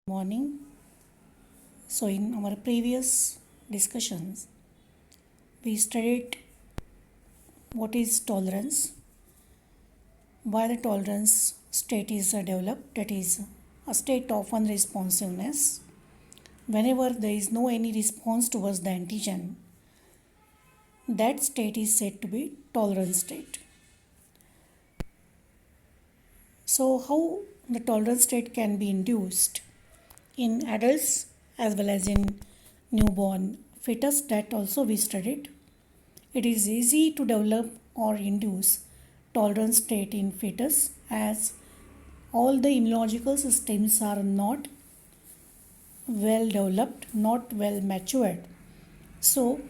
Morning. So, in our previous discussions, we studied what is tolerance, why the tolerance state is developed, that is, a state of unresponsiveness. Whenever there is no any response towards the antigen, that state is said to be tolerance state. So, how the tolerance state can be induced in adults as well as in newborn fetus, that also we studied. It is easy to develop or induce tolerance state in fetus as all the immunological systems are not well developed, not well matured. So,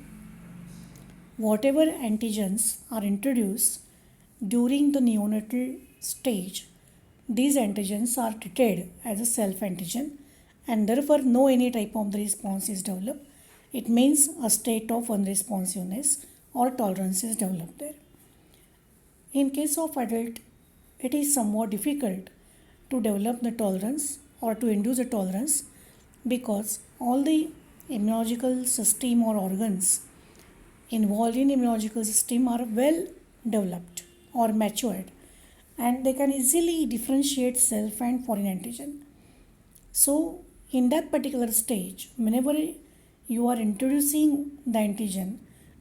whatever antigens are introduced during the neonatal stage, these antigens are treated as a self antigen and therefore no any type of the response is developed. It means a state of unresponsiveness or tolerance is developed there. In case of adult, it is somewhat difficult to develop the tolerance or to induce a tolerance because all the immunological system or organs involved in immunological system are well developed or matured and they can easily differentiate self and foreign antigen. So, in that particular stage, whenever you are introducing the antigen,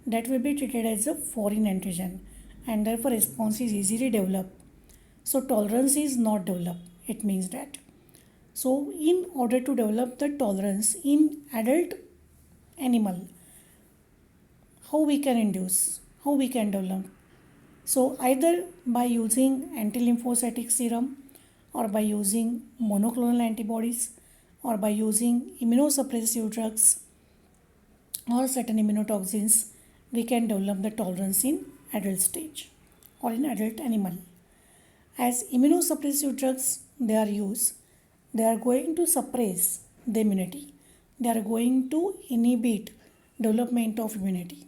that will be treated as a foreign antigen and therefore response is easily developed. So, tolerance is not developed, it means that. So, in order to develop the tolerance in adult animal, how we can induce, how we can develop? So, either by using anti-lymphocytic serum or by using monoclonal antibodies or by using immunosuppressive drugs or certain immunotoxins, we can develop the tolerance in adult stage or in adult animal. As immunosuppressive drugs they are used, they are going to suppress the immunity. They are going to inhibit development of immunity.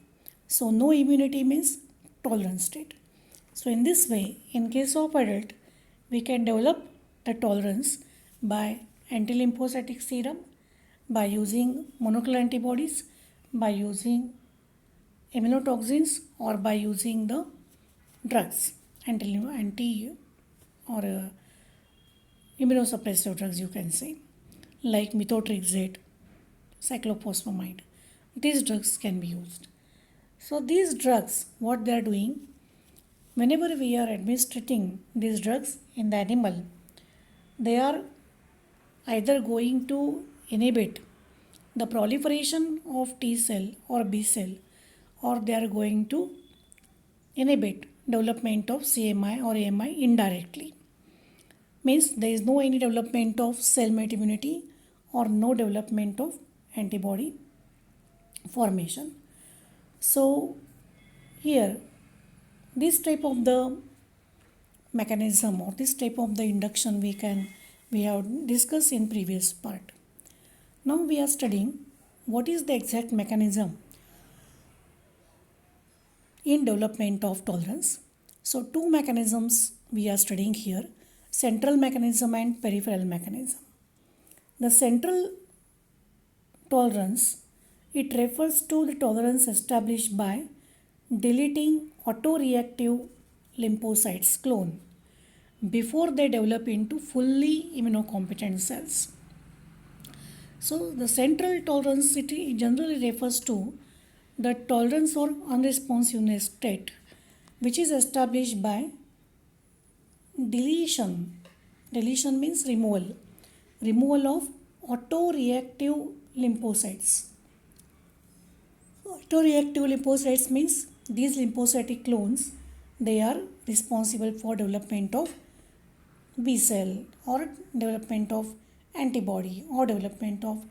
So no immunity means tolerance state. So in this way, in case of adult, we can develop the tolerance by anti-lymphocytic serum, by using monoclonal antibodies, by using immunotoxins or by using the drugs, anti or immunosuppressive drugs you can say, like methotrexate, cyclophosphamide. These drugs can be used. So these drugs, what they are doing, whenever we are administering these drugs in the animal, they are either going to inhibit the proliferation of T cell or B cell, or they are going to inhibit development of CMI or AMI indirectly. Means there is no any development of cell-mate immunity or no development of antibody formation. So here this type of the mechanism or this type of the induction we have discussed in previous part. Now we are studying what is the exact mechanism in development of tolerance. So two mechanisms we are studying here, central mechanism and peripheral mechanism. The central tolerance, it refers to the tolerance established by deleting autoreactive lymphocytes clone before they develop into fully immunocompetent cells. So the central tolerance, it generally refers to the tolerance or unresponsiveness state which is established by deletion. Deletion means removal of autoreactive lymphocytes. Autoreactive lymphocytes means these lymphocytic clones, they are responsible for development of B cell or development of antibody or development of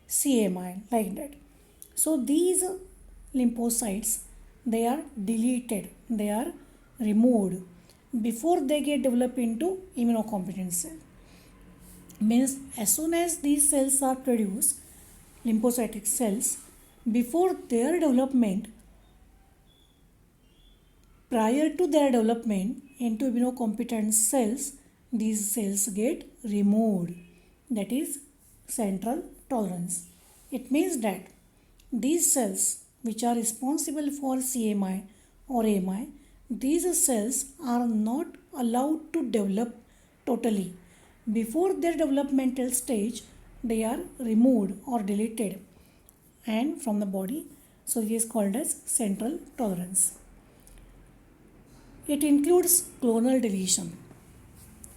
CMI, like that. So these lymphocytes, they are deleted, they are removed before they get developed into immunocompetent cell. Means as soon as these cells are produced, lymphocytic cells, before their development, prior to their development into immunocompetent cells, these cells get removed. That is central tolerance. It means that these cells which are responsible for CMI or AMI, these cells are not allowed to develop totally. Before their developmental stage, they are removed or deleted and from the body. So it is called as central tolerance. It includes clonal deletion.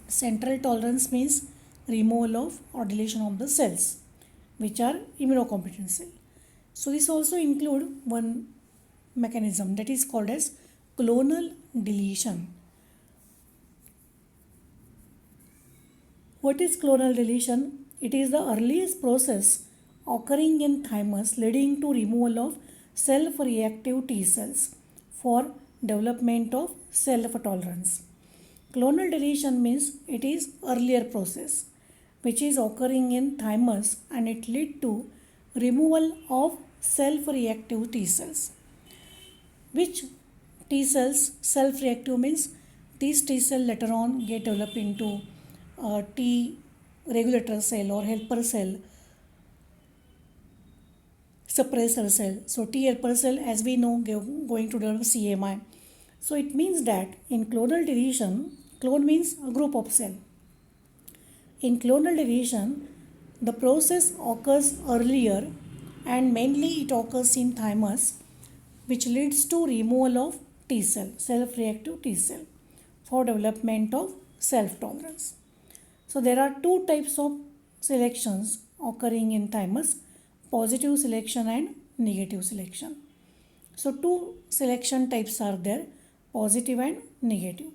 Central tolerance means removal of or deletion of the cells which are immunocompetent cell. So this also include one mechanism that is called as clonal deletion. What is clonal deletion? It is the earliest process occurring in thymus leading to removal of self-reactive T cells for development of self-tolerance. Clonal deletion means it is earlier process which is occurring in thymus and it lead to removal of self-reactive T cells. Which T cells self-reactive means these T cells later on get developed into T regulator cell or helper cell, suppressor cell. So T helper cell, as we know, going to develop CMI. So it means that in clonal deletion, clone means a group of cell. In clonal deletion, the process occurs earlier and mainly it occurs in thymus, which leads to removal of T cell, self-reactive T cell, for development of self-tolerance. So there are two types of selections occurring in thymus, positive selection and negative selection. So two selection types are there, positive and negative.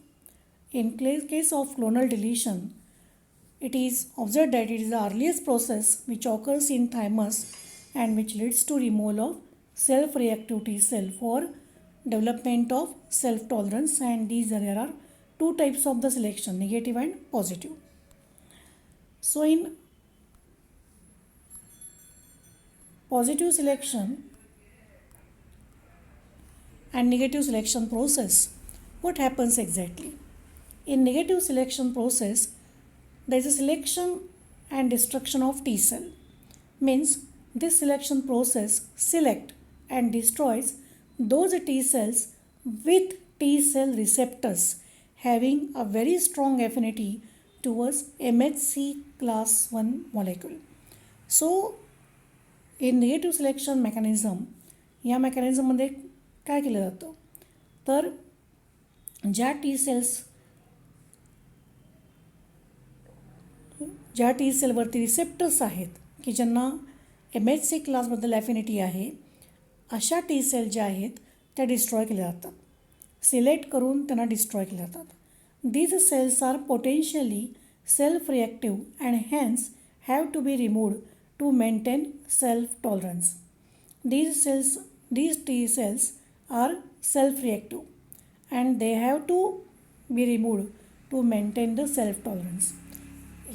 In case of clonal deletion, it is observed that it is the earliest process which occurs in thymus and which leads to removal of self-reactive T cell for development of self-tolerance, and there are two types of the selection, negative and positive. So in positive selection and negative selection process, what happens exactly? In negative selection process, there is a selection and destruction of T cell. Means this selection process select and destroys those T cells with T cell receptors having a very strong affinity towards MHC class 1 molecule. So in negative selection mechanism, या मेकॅनिझममध्ये काय केलं जातं तर ज्या T सेलवरती receptors आहेत की ज्यांना MHC क्लासबद्दल ॲफिनिटी आहे, अशा टी सेल ज्या आहेत त्या डिस्ट्रॉय केल्या जातात, सिलेक्ट करून त्यांना डिस्ट्रॉय केल्या जातात. These cells are potentially self-reactive and hence have to be removed to maintain self-tolerance. These T cells are self-reactive and they have to be removed to maintain the self-tolerance.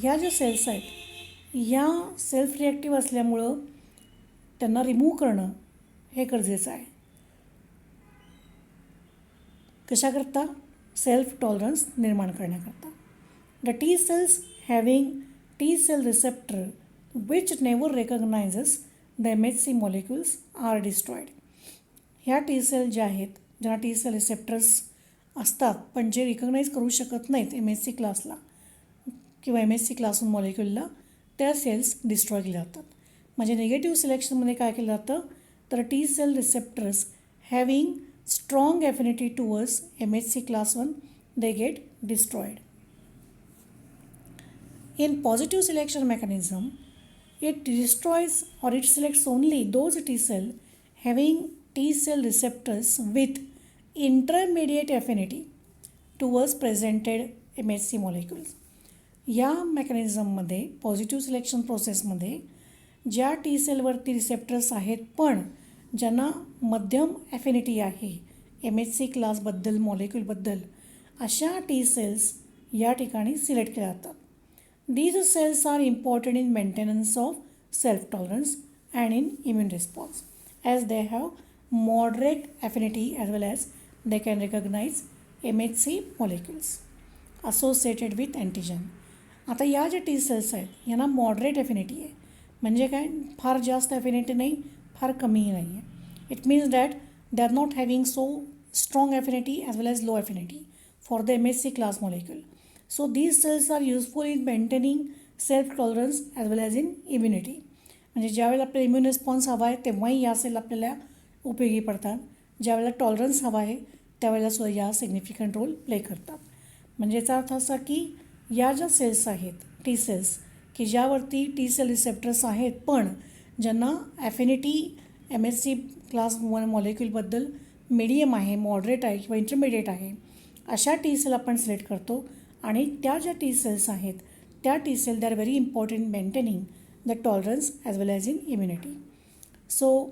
ह्या ज्या sales आहेत ह्या self reactive असल्यामुळं त्यांना remove करणं हे गरजेचं आहे. कशाकरता? Self tolerance निर्माण करण्याकरता. The T cells having T cell receptor which never recognizes the MHC molecules are destroyed. ह्या टी सेल ज्या आहेत, ज्यांना टी सेल रिसेप्टर्स असतात पण जे रिकग्नाईज करू शकत नाहीत MHC क्लासला किंवा MHC क्लास 1 मॉलिक्युलला, त्या सेल्स डिस्ट्रॉय केल्या जातात. म्हणजे निगेटिव्ह सिलेक्शनमध्ये काय केलं जातं तर T cell receptors having strong affinity towards MHC class 1, they get destroyed. In positive selection mechanism, it destroys or it selects only those T cell having T cell receptors with intermediate affinity towards presented MHC molecules. या मेकॅनिझममध्ये positive selection प्रोसेसमध्ये ज्या T सेलवरती receptors आहेत पण ज्यांना मध्यम ॲफिनिटी आहे MHC क्लासबद्दल मॉलिक्यूलबद्दल, अशा T cells या ठिकाणी सिलेक्ट केल्या जातात. These cells are important in maintenance of self tolerance and in immune response as they have moderate affinity as well as they can recognize MHC molecules associated with antigen. आता या ज्या T cells आहेत यांना moderate ॲफिनिटी आहे म्हणजे काय, फार जास्त ॲफिनिटी नाही, फार कमीही नाही आहे. It means that they are not having so strong affinity as well as low affinity for the MHC class molecule. So these cells are useful in maintaining self tolerance as well as in immunity. म्हणजे ज्यावेळेला आपल्याला immune response हवा आहे तेव्हाही या cell आपल्याला उपयोगी पडतात. ज्यावेळेला टॉलरन्स हवा आहे त्यावेळेला सुद्धा या सिग्निफिकंट रोल प्ले करतात. म्हणजे याचा अर्थ असा की या ज्या सेल्स आहेत टी सेल्स की ज्यावरती टी सेल रिसेप्टर्स आहेत पण ज्यांना ॲफिनिटी MHC क्लास मॉलिक्यूलबद्दल मिडियम आहे, मॉडरेट आहे किंवा इंटरमिडिएट आहे, अशा टी सेल आपण सिलेक्ट करतो. आणि त्या ज्या टी सेल्स आहेत त्या T cell they are very important maintaining the tolerance as well as in immunity. So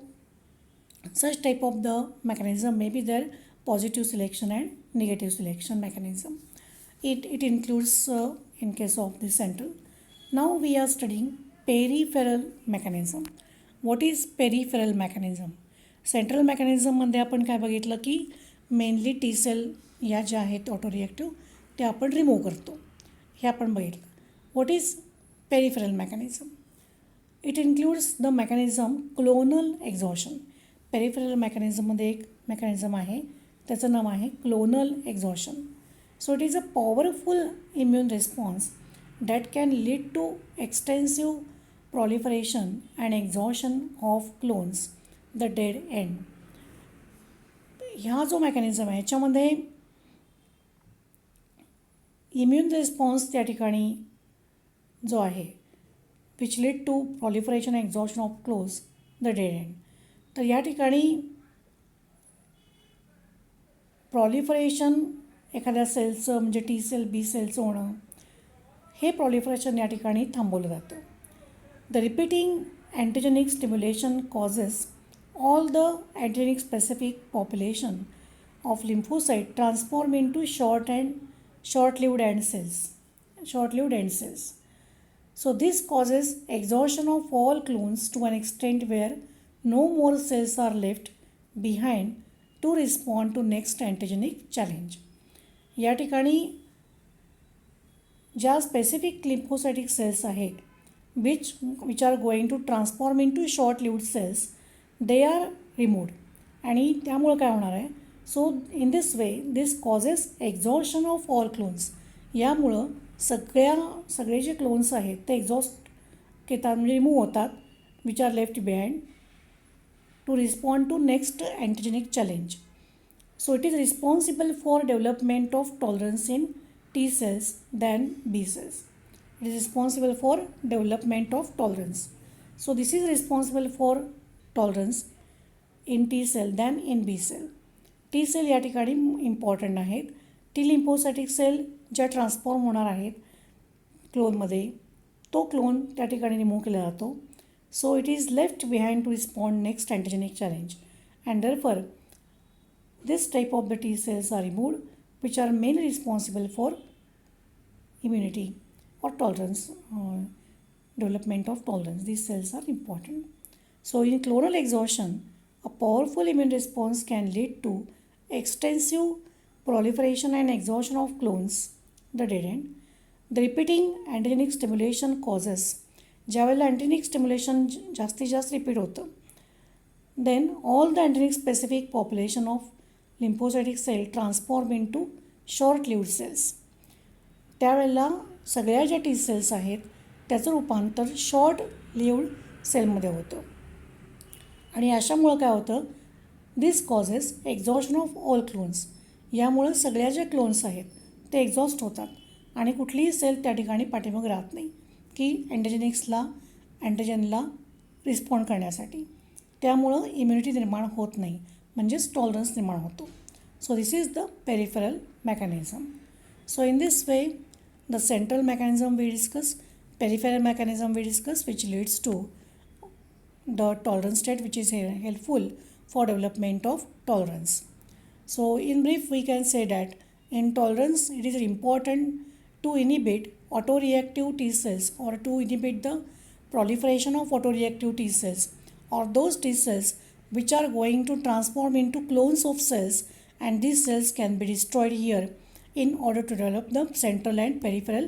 such type of the mechanism may be there positive selection and negative selection mechanism. It includes in case of the central. Now we are studying peripheral mechanism. What is peripheral mechanism? Central मेकॅनिझममध्ये आपण काय बघितलं की mainly T cell या ज्या आहेत ऑटोरिॲक्टिव्ह ते आपण रिमूव्ह करतो, हे आपण बघितलं. What is peripheral mechanism? It includes the mechanism clonal exhaustion. Peripheral मेकॅनिझममध्ये एक मेकॅनिझम आहे त्याचं नाव आहे clonal exhaustion. So it is a powerful immune response that can lead to extensive proliferation and exhaustion of clones, the dead end. ह्या जो mechanism आहे याच्यामध्ये इम्युन रिस्पॉन्स त्या ठिकाणी जो आहे which lead to proliferation and exhaustion of clones, the dead end. तर या ठिकाणी प्रॉलिफरेशन एखाद्या सेलचं म्हणजे टी सेल बी सेलचं होणं हे प्रॉलिफरेशन या ठिकाणी थांबवलं जातं. The repeating antigenic stimulation causes all the antigenic specific population of lymphocyte transform into short-lived end cells. So this causes exhaustion of all clones to an extent where no more cells are left behind to respond to next antigenic challenge. या ठिकाणी ज्या specific लिम्फोसायटिक sales आहेत which are going to transform into short-lived cells, they are removed. आणि त्यामुळं काय होणार आहे, so in this way this causes exhaustion of all clones. यामुळं सगळे जे क्लोन्स आहेत ते एक्झॉस्ट घेतात म्हणजे रिमूव्ह होतात, which are left behind to respond to next antigenic challenge. So it is responsible for development of tolerance in T cells than B cells. It is responsible for development of tolerance. So this is responsible for tolerance in T cell than in B cell. T cell या ठिकाणी important आहेत. T लिम्फोसायटिक cell ज्या transform होणार आहेत क्लोनमध्ये तो clone त्या ठिकाणी remove केला जातो. So it is left behind to respond next antigenic challenge and therefore this type of the T cells are removed which are mainly responsible for immunity or tolerance, development of tolerance. These cells are important. So in clonal exhaustion, a powerful immune response can lead to extensive proliferation and exhaustion of clones, the dead end. The repeating antigenic stimulation causes, ज्यावेळेला antigenic stimulation जास्तीत जास्त repeat होतं, then all the antigenic specific population of lymphocytic cell transform into short-lived cells. त्यावेळेला सगळ्या ज्या T cells आहेत त्याचं रूपांतर शॉर्ट लिव्ड सेलमध्ये होतं. आणि अशामुळं काय होतं, this causes exhaustion of all clones. यामुळं सगळ्या ज्या क्लोन्स आहेत ते एक्झॉस्ट होतात आणि कुठलीही सेल त्या ठिकाणी पाठीमागे राहत नाही की अँटिजेनला रिस्पॉन्ड करण्यासाठी. त्यामुळं इम्युनिटी निर्माण होत नाही, म्हणजेच टॉलरन्स निर्माण होतो. So this is the peripheral mechanism. So in this way the central mechanism we discuss, peripheral mechanism we discuss, which leads to the tolerance state, which is helpful for development of tolerance. So in brief we can say that in tolerance it is important to inhibit autoreactive T cells or to inhibit the proliferation of autoreactive T cells or those T cells which are going to transform into clones of cells, and these cells can be destroyed here in order to develop the central and peripheral